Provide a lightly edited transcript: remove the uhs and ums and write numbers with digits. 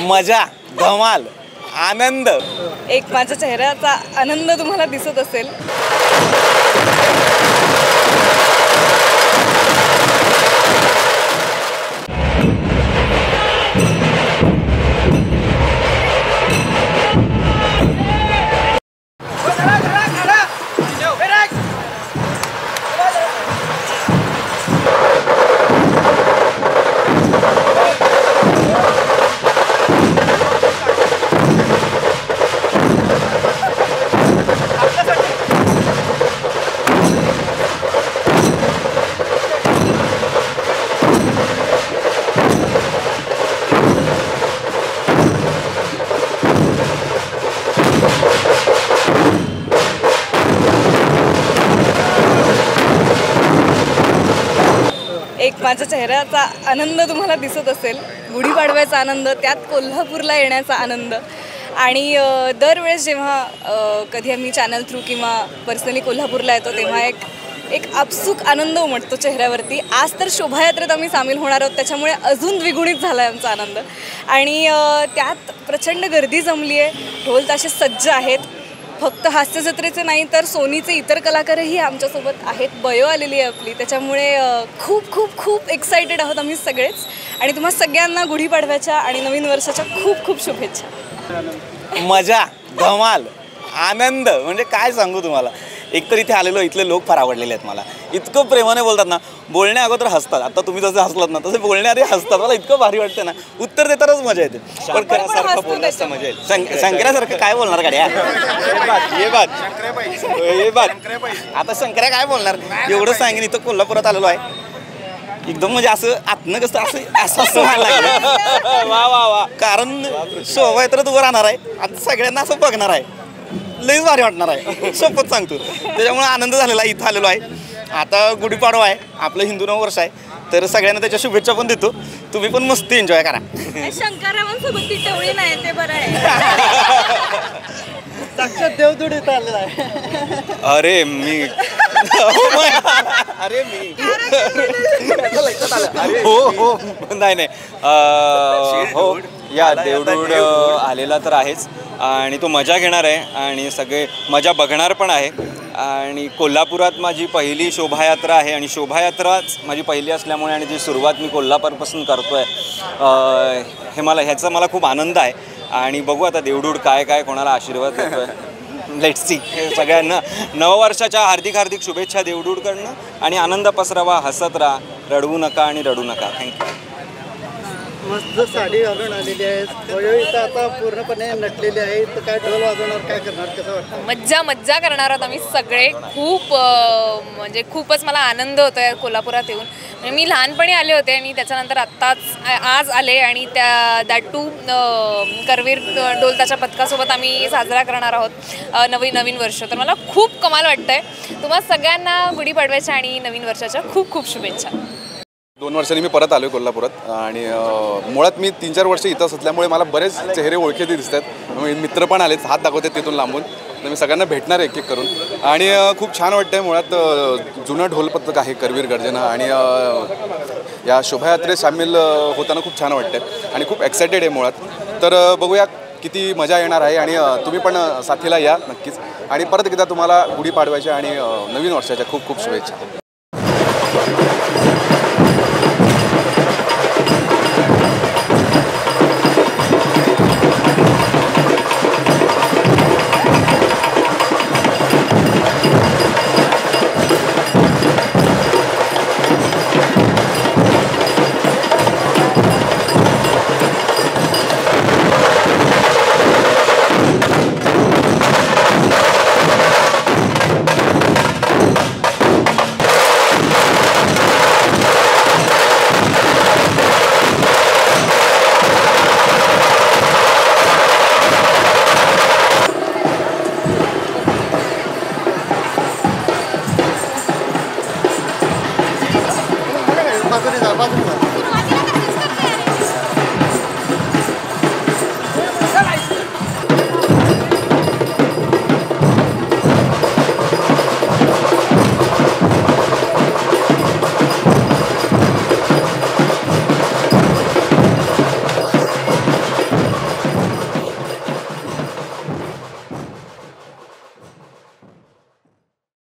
मजा, धमाल, आनंद. एक माझ्या चेहऱ्याचा आनंद तुम्हाला दिसत असेल. एक माझ्या चेहऱ्याचा आनंद तुम्हाला दिसत असेल. गुढीपाडव्याचा आनंद, त्यात कोल्हापूरला येण्याचा आनंद. आणि दरवेळेस जेव्हा कधी आम्ही चॅनल थ्रू किंवा पर्सनली कोल्हापूरला येतो तेव्हा एक आपसूक आनंद उमटतो चेहऱ्यावरती. आज तर शोभायात्रेत आम्ही सामील होणार आहोत, त्याच्यामुळे अजून द्विगुणित झाला आहे आमचा आनंद. आणि त्यात प्रचंड गर्दी जमली आहे. ढोल ताशे सज्ज आहेत. फक्त हास्यजत्रेचे नाही तर सोनीचे इतर कलाकारही आमच्यासोबत आहेत. बयो आलेली आहे आपली, त्याच्यामुळे खूप खूप खूप एक्सायटेड आहोत आम्ही सगळेच. आणि तुम्हा सगळ्यांना गुढीपाडव्याच्या आणि नवीन वर्षाच्या खूप खूप शुभेच्छा. मजा, धमाल, आनंद म्हणजे काय सांगू तुम्हाला. एकतर इथे आलेलो इथले लोक फार आवडलेले आहेत मला. इतकं प्रेमाने बोलतात ना, बोलण्या अगोदर हसतात. आता तुम्ही जसं हसलात ना तसे बोलण्याआधी हसतात. मला इतकं भारी वाटतं ना. उत्तर देतानाच मजा येते. पण खऱ्यासारखं बोलण्याचं मजा येईल. शंकरासारखं काय बोलणार गाड्या. ये बात आता शंकर्या काय बोलणार. एवढं सांगेन इथं कोल्हापुरात आलेलो आहे. एकदम म्हणजे असं आतनं कसं असं व्हायला लागलं. वा वा वा. कारण शोभायात्रेत उभं राहणार आहे. आता सगळ्यांना असं बघणार आहे. लईच भारी वाटणार आहे, सोपच सांगतो. त्याच्यामुळे आनंद झालेला आहे. इथं आलेलो आहे. आता गुढीपाडवा आहे, आपलं हिंदू नववर्ष आहे. तर सगळ्यांना त्याच्या शुभेच्छा पण देतो. तुम्ही पण मस्ती एन्जॉय करा. शंकरावांसोबत ती टवळी नाही ते बरं आहे. साक्षात देवदूत इथं आलेला आहे. अरे मी हो नाही हो या देवडूड आलेला तर आहेच. आणि तो मजा घेणार आहे आणि सगळे मजा बघणार पण आहे. आणि कोल्हापुरात माझी पहिली शोभायात्रा आहे आणि शोभायात्राच माझी पहिली असल्यामुळे आणि जी सुरुवात मी कोल्हापूरपासून करतो आहे ह्याचा मला खूप आनंद आहे. आणि बघू आता देवडूड काय कोणाला आशीर्वाद देतो आहे. Let's see. सगळ्यांना नववर्षाच्या हार्दिक हार्दिक शुभेच्छा देवडूडकडनं. आणि आनंद पसरावा, हसत राहा, रडवू नका आणि रडू नका. थँक्यू. मस्त साडी घालून आलेली आहे. बयो इथं आता पूर्णपणे नटलेली आहे. तर काय ढोल वाजवणार, काय करणार, कसं वाटतं. मज्जा करणार आहोत आम्ही सगळे. खूप म्हणजे खूपच मला आनंद होतो आहे कोल्हापुरात येऊन. म्हणजे मी लहानपणी आले होते आणि त्याच्यानंतर आज आले. आणि दॅट टू करवीर ढोलताच्या पथकासोबत आम्ही साजरा करणार आहोत नवीन वर्ष. तर मला खूप कमाल वाटतं आहे. तुम्हाला सगळ्यांना गुढीपाडव्याच्या आणि नवीन वर्षाच्या खूप खूप शुभेच्छा. 2 वर्षांनी मी परत आलो कोल्हापुरात. आणि मुळात मी 3-4 वर्ष इथंच असल्यामुळे मला बरेच चेहरे ओळखीचे दिसतात. मित्र पण आलेत, हात दाखवतात तिथून लांबून. तर मी सगळ्यांना भेटणार एक करून. आणि खूप छान वाटतं आहे. मुळात जुनं ढोल पथक आहे करवीर गर्जना. आणि या शोभायात्रेत सामील होताना खूप छान वाटतं आहे आणि खूप एक्सायटेड आहे मुळात. तर बघूया किती मजा येणार आहे. आणि तुम्ही पण साथीला या नक्कीच. आणि परत एकदा तुम्हाला गुढीपाडव्याच्या आणि नवीन वर्षाच्या खूप खूप शुभेच्छा. बाजूने जा.